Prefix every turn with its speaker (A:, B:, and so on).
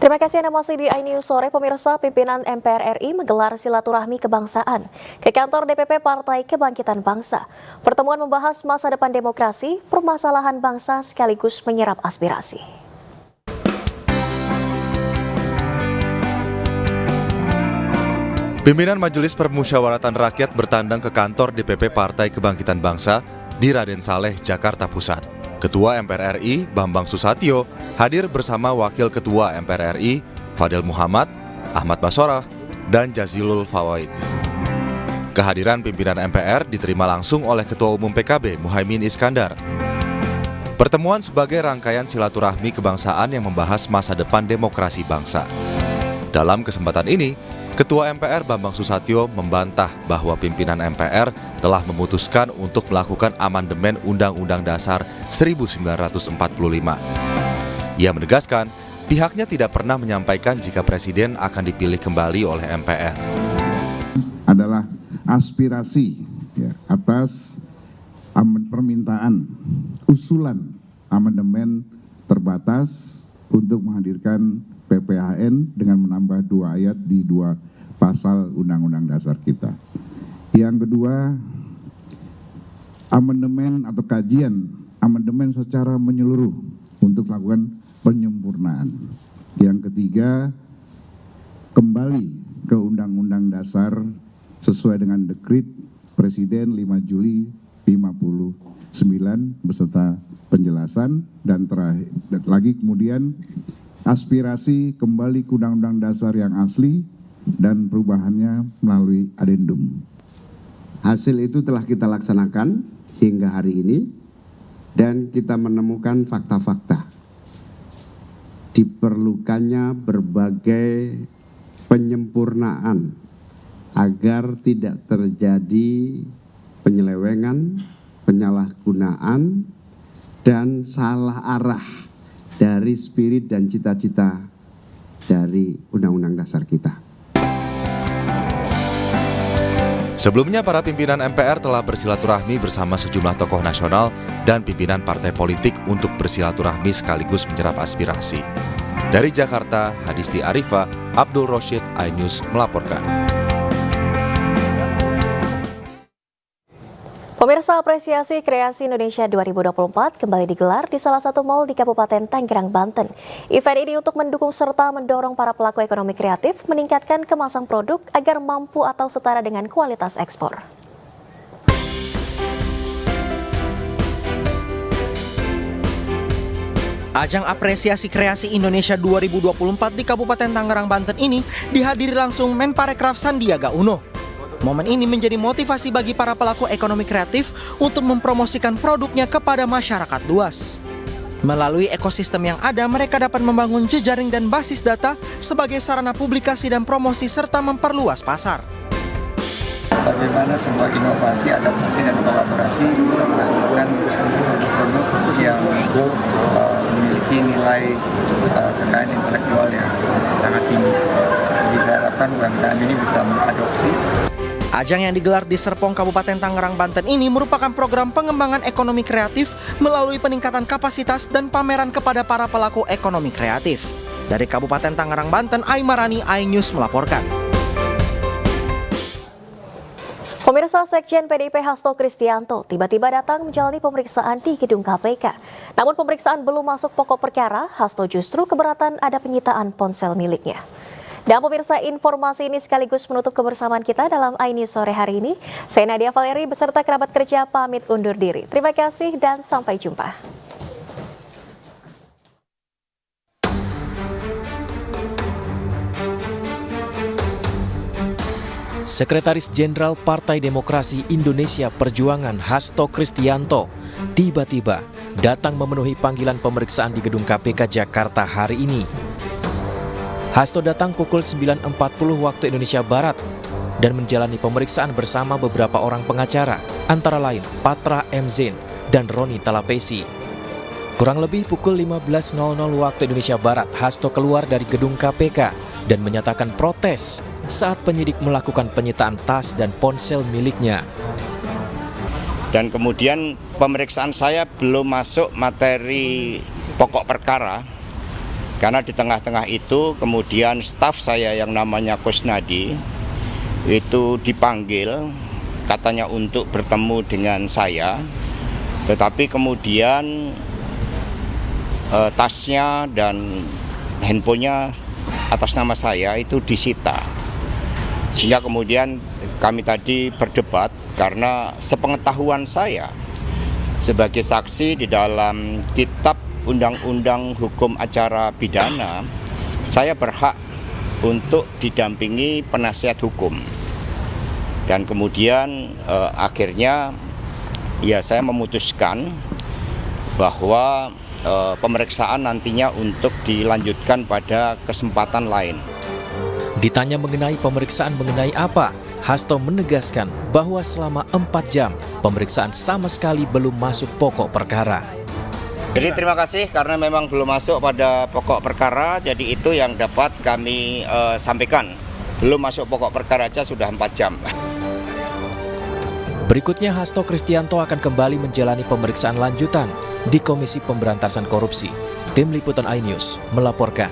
A: Terima kasih Anda masih di iNews Sore. Pemirsa, pimpinan MPR RI menggelar silaturahmi kebangsaan ke kantor DPP Partai Kebangkitan Bangsa. Pertemuan membahas masa depan demokrasi, permasalahan bangsa sekaligus menyerap aspirasi.
B: Pimpinan Majelis Permusyawaratan Rakyat bertandang ke kantor DPP Partai Kebangkitan Bangsa di Raden Saleh, Jakarta Pusat. Ketua MPR RI, Bambang Susatyo, hadir bersama Wakil Ketua MPR RI, Fadel Muhammad, Ahmad Bassorah, dan Jazilul Fawait. Kehadiran pimpinan MPR diterima langsung oleh Ketua Umum PKB, Muhaimin Iskandar. Pertemuan sebagai rangkaian silaturahmi kebangsaan yang membahas masa depan demokrasi bangsa. Dalam kesempatan ini, Ketua MPR Bambang Susatyo membantah bahwa pimpinan MPR telah memutuskan untuk melakukan amandemen Undang-Undang Dasar 1945. Ia menegaskan, pihaknya tidak pernah menyampaikan jika Presiden akan dipilih kembali oleh MPR.
C: Adalah aspirasi atas permintaan usulan amandemen terbatas untuk menghadirkan PPHN dengan menambah 2 ayat di 2 pasal Undang-Undang Dasar kita. Yang kedua, amandemen atau kajian amandemen secara menyeluruh untuk melakukan penyempurnaan. Yang ketiga, kembali ke Undang-Undang Dasar sesuai dengan dekrit Presiden 5 Juli 59 beserta penjelasan, dan terakhir lagi kemudian aspirasi kembali ke Undang-Undang Dasar yang asli dan perubahannya melalui adendum.
D: Hasil itu telah kita laksanakan hingga hari ini dan kita menemukan fakta-fakta. Diperlukannya berbagai penyempurnaan agar tidak terjadi penyelewengan, penyalahgunaan, dan salah arah dari spirit dan cita-cita dari Undang-Undang Dasar kita.
B: Sebelumnya, para pimpinan MPR telah bersilaturahmi bersama sejumlah tokoh nasional dan pimpinan partai politik untuk bersilaturahmi sekaligus menyerap aspirasi. Dari Jakarta, Hadisti Arifa, Abdul Roshid, iNews melaporkan.
A: Pemirsa, apresiasi kreasi Indonesia 2024 kembali digelar di salah satu mal di Kabupaten Tangerang, Banten. Event ini untuk mendukung serta mendorong para pelaku ekonomi kreatif meningkatkan kemasan produk agar mampu atau setara dengan kualitas ekspor.
E: Ajang apresiasi kreasi Indonesia 2024 di Kabupaten Tangerang, Banten ini dihadiri langsung Menparekraf Sandiaga Uno. Momen ini menjadi motivasi bagi para pelaku ekonomi kreatif untuk mempromosikan produknya kepada masyarakat luas. Melalui ekosistem yang ada, mereka dapat membangun jejaring dan basis data sebagai sarana publikasi dan promosi serta memperluas pasar.
F: Bagaimana sebuah inovasi, adaptasi, dan kolaborasi bisa menghasilkan produk yang memiliki nilai kekayaan intelektual yang sangat tinggi. Jadi saya harapkan UMKM ini bisa mengadopsi.
E: Ajang yang digelar di Serpong, Kabupaten Tangerang, Banten ini merupakan program pengembangan ekonomi kreatif melalui peningkatan kapasitas dan pameran kepada para pelaku ekonomi kreatif. Dari Kabupaten Tangerang, Banten, Aimarani, iNews melaporkan.
A: Pemirsa, Sekjen PDIP Hasto Kristianto tiba-tiba datang menjalani pemeriksaan di gedung KPK. Namun pemeriksaan belum masuk pokok perkara, Hasto justru keberatan ada penyitaan ponsel miliknya. Dan pemirsa, informasi ini sekaligus menutup kebersamaan kita dalam iNews Sore hari ini. Saya Nadia Valeri beserta kerabat kerja pamit undur diri. Terima kasih dan sampai jumpa.
G: Sekretaris Jenderal Partai Demokrasi Indonesia Perjuangan Hasto Kristianto tiba-tiba datang memenuhi panggilan pemeriksaan di gedung KPK Jakarta hari ini. Hasto datang pukul 9.40 waktu Indonesia Barat dan menjalani pemeriksaan bersama beberapa orang pengacara, antara lain Patra M. Zain dan Roni Talapesi. Kurang lebih pukul 15.00 waktu Indonesia Barat, Hasto keluar dari gedung KPK dan menyatakan protes saat penyidik melakukan penyitaan tas dan ponsel miliknya.
H: Dan kemudian pemeriksaan saya belum masuk materi pokok perkara Karena di tengah-tengah itu kemudian staf saya yang namanya Kusnadi itu dipanggil katanya untuk bertemu dengan saya, tetapi kemudian tasnya dan handphonenya atas nama saya itu disita. Sehingga kemudian kami tadi berdebat karena sepengetahuan saya sebagai saksi di dalam kitab Undang-Undang Hukum Acara Pidana, saya berhak untuk didampingi penasihat hukum. Dan kemudian akhirnya ya saya memutuskan bahwa pemeriksaan nantinya untuk dilanjutkan pada kesempatan lain.
G: Ditanya mengenai pemeriksaan mengenai apa, Hasto menegaskan bahwa selama 4 jam pemeriksaan sama sekali belum masuk pokok perkara.
H: Jadi terima kasih karena memang belum masuk pada pokok perkara, jadi itu yang dapat kami sampaikan. Belum masuk pokok perkara aja sudah 4 jam.
G: Berikutnya Hasto Kristianto akan kembali menjalani pemeriksaan lanjutan di Komisi Pemberantasan Korupsi. Tim Liputan iNews melaporkan.